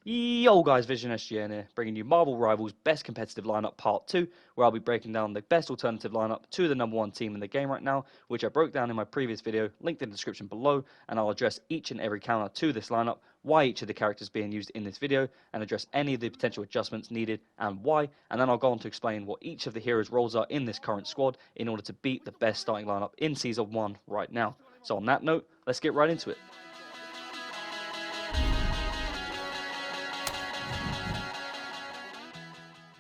Yo guys, Vision SGN here, bringing you Marvel Rivals Best Competitive Lineup Part 2, where I'll be breaking down the best alternative lineup to the number one team in the game right now, which I broke down in my previous video, linked in the description below, and I'll address each and every counter to this lineup, why each of the characters being used in this video, and address any of the potential adjustments needed and why, and then I'll go on to explain what each of the heroes' roles are in this current squad in order to beat the best starting lineup in Season 1 right now. So on that note, let's get right into it.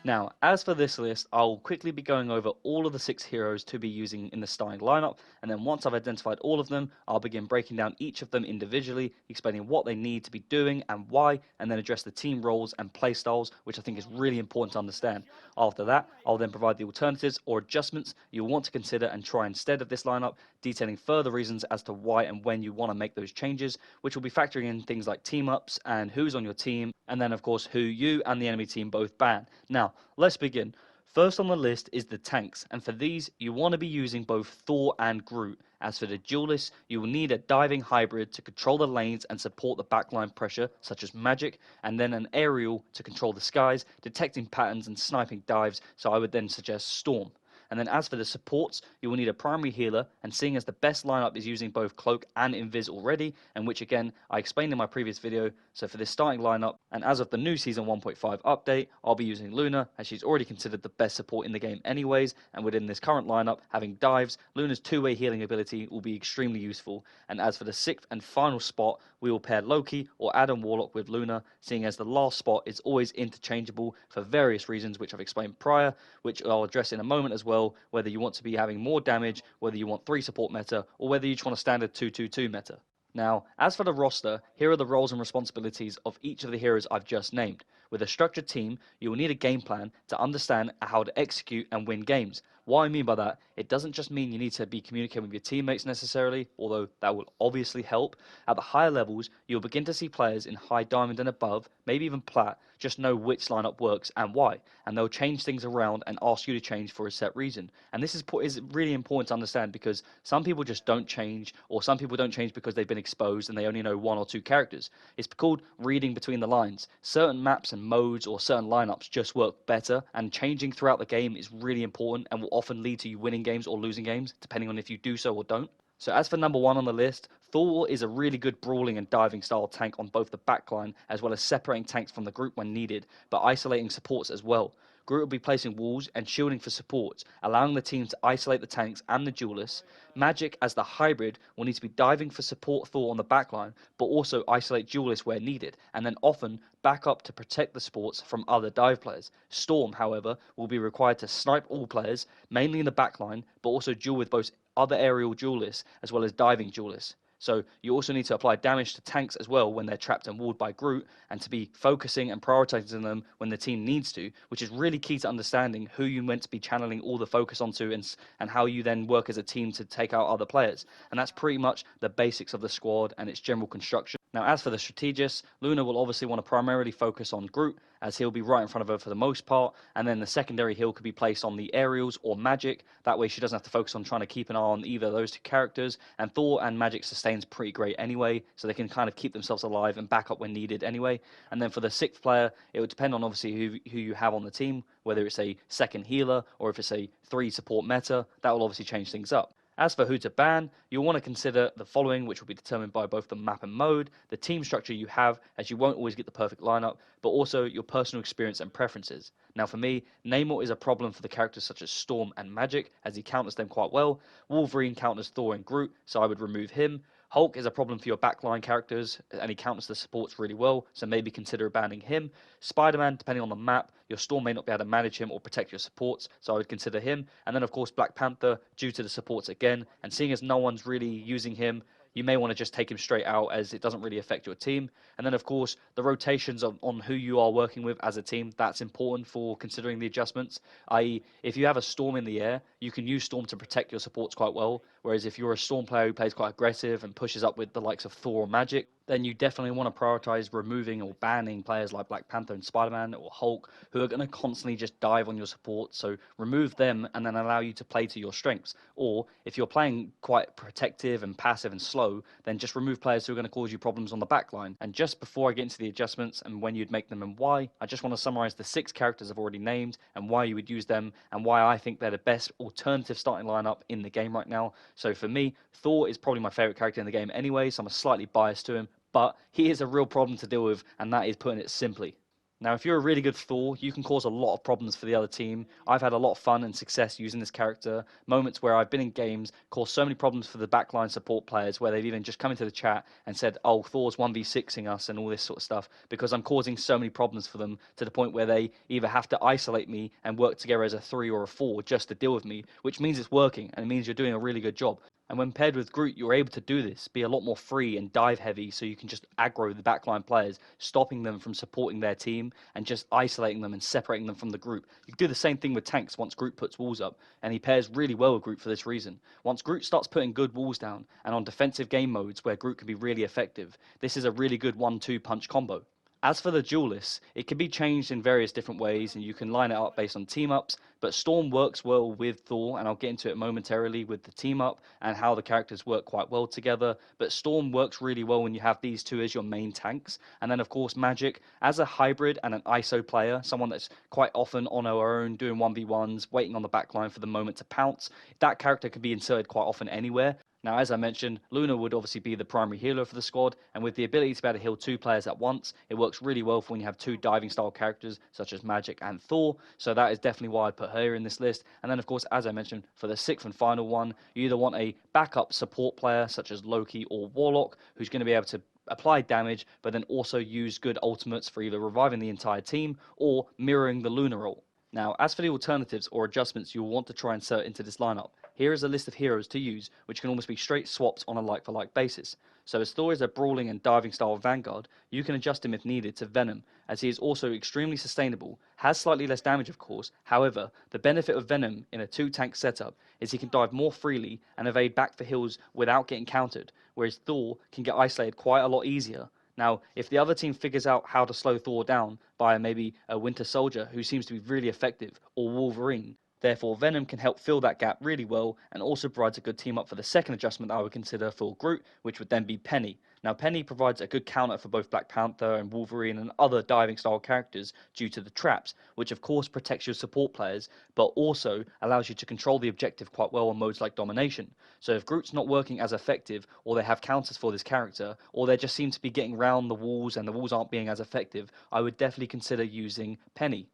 Now, as for this list, I'll quickly be going over all of the 6 heroes to be using in the starting lineup, and then once I've identified all of them, I'll begin breaking down each of them individually, explaining what they need to be doing and why, and then address the team roles and playstyles, which I think is really important to understand. After that, I'll then provide the alternatives or adjustments you'll want to consider and try instead of this lineup, detailing further reasons as to why and when you want to make those changes, which will be factoring in things like team ups and who's on your team, and then of course who you and the enemy team both ban. Now, let's begin. First on the list is the tanks, and for these you want to be using both Thor and Groot. As for the duelists, you will need a diving hybrid to control the lanes and support the backline pressure, such as Magic, and then an aerial to control the skies, detecting patterns and sniping dives, so I would then suggest Storm. And then as for the supports, you will need a primary healer, and seeing as the best lineup is using both Cloak and Invis already, and which again I explained in my previous video, so for this starting lineup, and as of the new Season 1.5 update, I'll be using Luna, as she's already considered the best support in the game anyways, and within this current lineup, having dives, Luna's two-way healing ability will be extremely useful. And as for the 6th and final spot, we will pair Loki or Adam Warlock with Luna, seeing as the last spot is always interchangeable for various reasons which I've explained prior, which I'll address in a moment as well, whether you want to be having more damage, whether you want 3 support meta, or whether you just want a standard 2-2-2 meta. Now, as for the roster, here are the roles and responsibilities of each of the heroes I've just named. With a structured team, you will need a game plan to understand how to execute and win games. What I mean by that, it doesn't just mean you need to be communicating with your teammates necessarily, although that will obviously help. At the higher levels, you'll begin to see players in high diamond and above, maybe even plat, just know which lineup works and why, and they'll change things around and ask you to change for a set reason. And this is really important to understand because some people just don't change, or some people don't change because they've been exposed and they only know 1 or 2 characters. It's called reading between the lines. Certain maps and modes or certain lineups just work better, and changing throughout the game is really important and will often lead to you winning games or losing games, depending on if you do so or don't. So as for number 1 on the list, Thor is a really good brawling and diving style tank on both the backline, as well as separating tanks from the group when needed, but isolating supports as well. Groot will be placing walls and shielding for supports, allowing the team to isolate the tanks and the duelists. Magic, as the hybrid, will need to be diving for support Thor on the backline, but also isolate duelists where needed, and then often back up to protect the supports from other dive players. Storm, however, will be required to snipe all players, mainly in the backline, but also duel with both other aerial duelists as well as diving duelists. So you also need to apply damage to tanks as well when they're trapped and walled by Groot, and to be focusing and prioritizing them when the team needs to, which is really key to understanding who you meant to be channeling all the focus onto, and how you then work as a team to take out other players. And that's pretty much the basics of the squad and its general construction. Now, as for the strategists, Luna will obviously want to primarily focus on Groot, as he'll be right in front of her for the most part, and then the secondary heal could be placed on the aerials or Magic. That way she doesn't have to focus on trying to keep an eye on either of those 2 characters, and Thor and Magic sustain's pretty great anyway, so they can kind of keep themselves alive and back up when needed anyway. And then for the 6th player, it would depend on obviously who you have on the team, whether it's a second healer or if it's a 3 support meta. That will obviously change things up. As for who to ban, you'll want to consider the following, which will be determined by both the map and mode, the team structure you have, as you won't always get the perfect lineup, but also your personal experience and preferences. Now for me, Namor is a problem for the characters such as Storm and Magic, as he counters them quite well. Wolverine counters Thor and Groot, so I would remove him. Hulk is a problem for your backline characters, and he counters the supports really well, so maybe consider banning him. Spider-Man, depending on the map, your Storm may not be able to manage him or protect your supports, so I would consider him. And then of course Black Panther, due to the supports again, and seeing as no one's really using him, you may want to just take him straight out, as it doesn't really affect your team. And then of course the rotations on who you are working with as a team, that's important for considering the adjustments. I.e., if you have a Storm in the air, you can use Storm to protect your supports quite well, Whereas if you're a Storm player who plays quite aggressive and pushes up with the likes of Thor or Magic, then you definitely want to prioritize removing or banning players like Black Panther and Spider-Man or Hulk, who are going to constantly just dive on your support. So remove them and then allow you to play to your strengths. Or if you're playing quite protective and passive and slow, then just remove players who are going to cause you problems on the back line. And just before I get into the adjustments and when you'd make them and why, I just want to summarize the 6 characters I've already named and why you would use them and why I think they're the best alternative starting lineup in the game right now. So for me, Thor is probably my favorite character in the game anyway, so I'm slightly biased to him, but he is a real problem to deal with, and that is putting it simply. Now, if you're a really good Thor, you can cause a lot of problems for the other team. I've had a lot of fun and success using this character. Moments where I've been in games, caused so many problems for the backline support players, where they've even just come into the chat and said, oh, Thor's 1v6ing us and all this sort of stuff, because I'm causing so many problems for them to the point where they either have to isolate me and work together as a 3 or a 4 just to deal with me, which means it's working and it means you're doing a really good job. And when paired with Groot, you're able to do this, be a lot more free and dive heavy, so you can just aggro the backline players, stopping them from supporting their team and just isolating them and separating them from the group. You can do the same thing with tanks once Groot puts walls up, and he pairs really well with Groot for this reason. Once Groot starts putting good walls down, and on defensive game modes where Groot can be really effective, this is a really good 1-2 punch combo. As for the duelists, it can be changed in various different ways and you can line it up based on team ups, but Storm works well with Thor, and I'll get into it momentarily with the team up and how the characters work quite well together. But Storm works really well when you have these two as your main tanks. And then, of course, Magic, as a hybrid and an ISO player, someone that's quite often on our own, doing 1v1s, waiting on the backline for the moment to pounce, that character can be inserted quite often anywhere. Now, as I mentioned, Luna would obviously be the primary healer for the squad, and with the ability to be able to heal 2 players at once, it works really well for when you have 2 diving style characters such as Magic and Thor, so that is definitely why I put her in this list. And then, of course, as I mentioned, for the 6th and final one, you either want a backup support player such as Loki or Warlock, who's going to be able to apply damage, but then also use good ultimates for either reviving the entire team or mirroring the Luna role. Now, as for the alternatives or adjustments you will want to try and insert into this lineup, here is a list of heroes to use, which can almost be straight swaps on a like-for-like basis. So as Thor is a brawling and diving style Vanguard, you can adjust him if needed to Venom, as he is also extremely sustainable, has slightly less damage of course, however, the benefit of Venom in a 2-tank setup is he can dive more freely and evade back for heals without getting countered, whereas Thor can get isolated quite a lot easier. Now, if the other team figures out how to slow Thor down by maybe a Winter Soldier who seems to be really effective, or Wolverine, therefore Venom can help fill that gap really well and also provides a good team up for the second adjustment I would consider for Groot, which would then be Penny. Now, Penny provides a good counter for both Black Panther and Wolverine and other diving style characters due to the traps, which of course protects your support players, but also allows you to control the objective quite well on modes like Domination. So if Groot's not working as effective, or they have counters for this character, or they just seem to be getting round the walls and the walls aren't being as effective, I would definitely consider using Penny.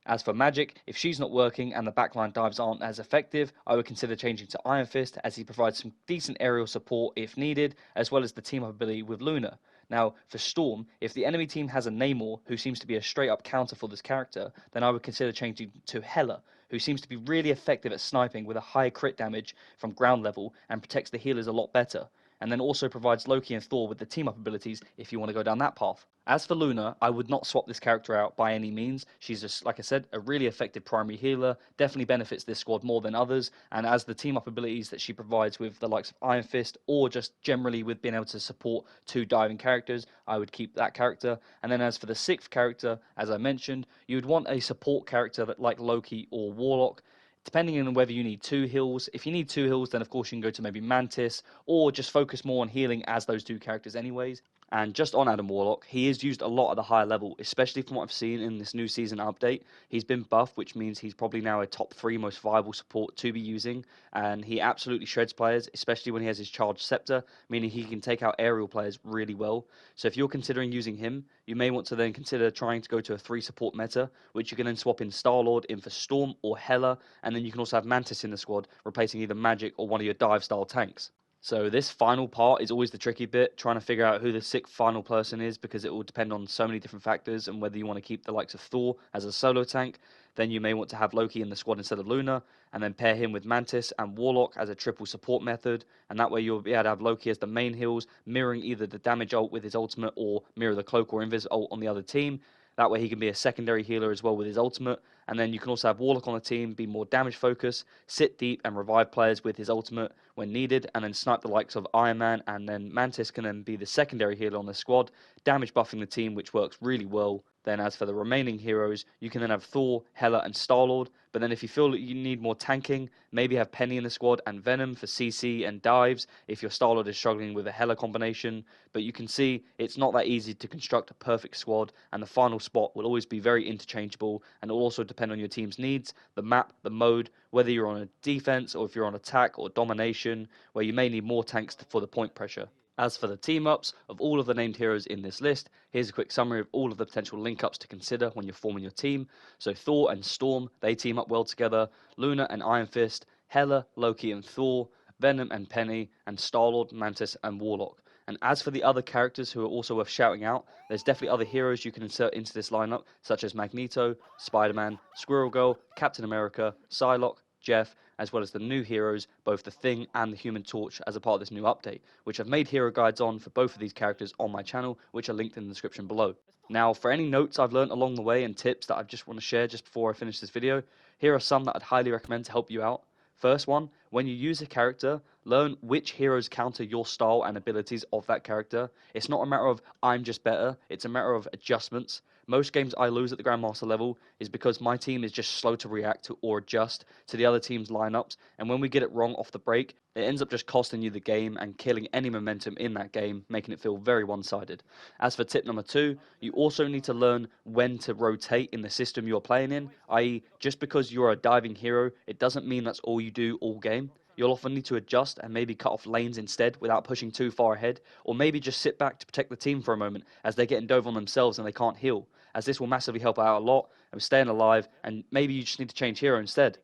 As for Magic, if she's not working and the backline dives aren't as effective, I would consider changing to Iron Fist as he provides some decent aerial support if needed, as well as the team up ability with Luna. Now, for Storm, if the enemy team has a Namor who seems to be a straight up counter for this character, then I would consider changing to Hela, who seems to be really effective at sniping with a high crit damage from ground level and protects the healers a lot better, and then also provides Loki and Thor with the team up abilities if you want to go down that path. As for Luna, I would not swap this character out by any means. She's just, like I said, a really effective primary healer, definitely benefits this squad more than others, and as the team up abilities that she provides with the likes of Iron Fist, or just generally with being able to support 2 diving characters, I would keep that character. And then as for the 6th character, as I mentioned, you would want a support character that like Loki or Warlock, depending on whether you need 2 heals. If you need 2 heals, then of course you can go to maybe Mantis, or just focus more on healing as those 2 characters anyways. And just on Adam Warlock, he is used a lot at the higher level, especially from what I've seen in this new season update. He's been buffed, which means he's probably now a top 3 most viable support to be using, and he absolutely shreds players, especially when he has his charged scepter, meaning he can take out aerial players really well. So if you're considering using him, you may want to then consider trying to go to a 3 support meta, which you can then swap in Star-Lord in for Storm or Hela, and then you can also have Mantis in the squad, replacing either Magic or one of your dive style tanks. So this final part is always the tricky bit, trying to figure out who the 6th final person is, because it will depend on so many different factors, and whether you want to keep the likes of Thor as a solo tank, then you may want to have Loki in the squad instead of Luna, and then pair him with Mantis and Warlock as a triple support method, and that way you'll be able to have Loki as the main heals, mirroring either the damage ult with his ultimate or mirror the cloak or invis ult on the other team. That way he can be a secondary healer as well with his ultimate. And then you can also have Warlock on the team, be more damage focused, sit deep and revive players with his ultimate when needed, and then snipe the likes of Iron Man. And then Mantis can then be the secondary healer on the squad, damage buffing the team, which works really well. Then as for the remaining heroes, you can then have Thor, Hela and Star-Lord. But then if you feel that you need more tanking, maybe have Penny in the squad and Venom for CC and dives if your Star-Lord is struggling with a Hela combination. But you can see it's not that easy to construct a perfect squad, and the final spot will always be very interchangeable, and it will also depend on your team's needs, the map, the mode, whether you're on a defense or if you're on attack or domination, where you may need more tanks for the point pressure. As for the team-ups of all of the named heroes in this list, here's a quick summary of all of the potential link-ups to consider when you're forming your team. So Thor and Storm, they team up well together. Luna and Iron Fist, Hela, Loki and Thor, Venom and Penny, and Star-Lord, Mantis and Warlock. And as for the other characters who are also worth shouting out, there's definitely other heroes you can insert into this lineup, such as Magneto, Spider-Man, Squirrel Girl, Captain America, Psylocke, Jeff, as well as the new heroes, both the Thing and the Human Torch, as a part of this new update, which I've made hero guides on for both of these characters on my channel, which are linked in the description below. Now, for any notes I've learned along the way and tips that I just want to share just before I finish this video, here are some that I'd highly recommend to help you out. First one, when you use a character, learn which heroes counter your style and abilities of that character. It's not a matter of I'm just better, it's a matter of adjustments. Most games I lose at the Grandmaster level is because my team is just slow to react to or adjust to the other team's lineups, and when we get it wrong off the break, it ends up just costing you the game and killing any momentum in that game, making it feel very one-sided. As for tip number 2, you also need to learn when to rotate in the system you're playing in, i.e. just because you're a diving hero, it doesn't mean that's all you do all game. You'll often need to adjust and maybe cut off lanes instead without pushing too far ahead, or maybe just sit back to protect the team for a moment as they get dove on themselves and they can't heal, as this will massively help out a lot and staying alive, and maybe you just need to change hero instead.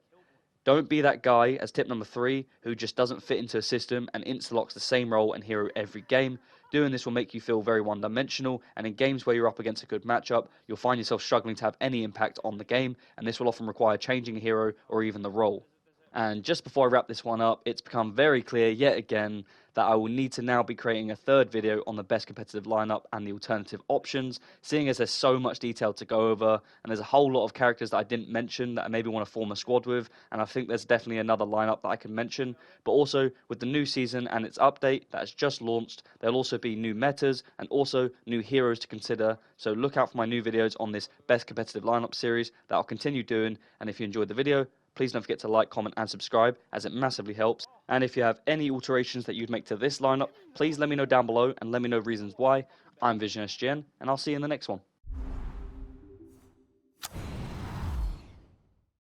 Don't be that guy, as tip number 3, who just doesn't fit into a system and insta-locks the same role and hero every game. Doing this will make you feel very one-dimensional, and in games where you're up against a good matchup, you'll find yourself struggling to have any impact on the game, and this will often require changing a hero or even the role. And just before I wrap this one up, it's become very clear yet again that I will need to now be creating a third video on the best competitive lineup and the alternative options, seeing as there's so much detail to go over, and there's a whole lot of characters that I didn't mention that I maybe want to form a squad with, and I think there's definitely another lineup that I can mention. But also, with the new season and its update that has just launched, there'll also be new metas and also new heroes to consider, so look out for my new videos on this best competitive lineup series that I'll continue doing. And if you enjoyed the video, please don't forget to like, comment and subscribe, as it massively helps. And if you have any alterations that you'd make to this lineup, please let me know down below and let me know reasons why. I'm Vision SGN, and I'll see you in the next one.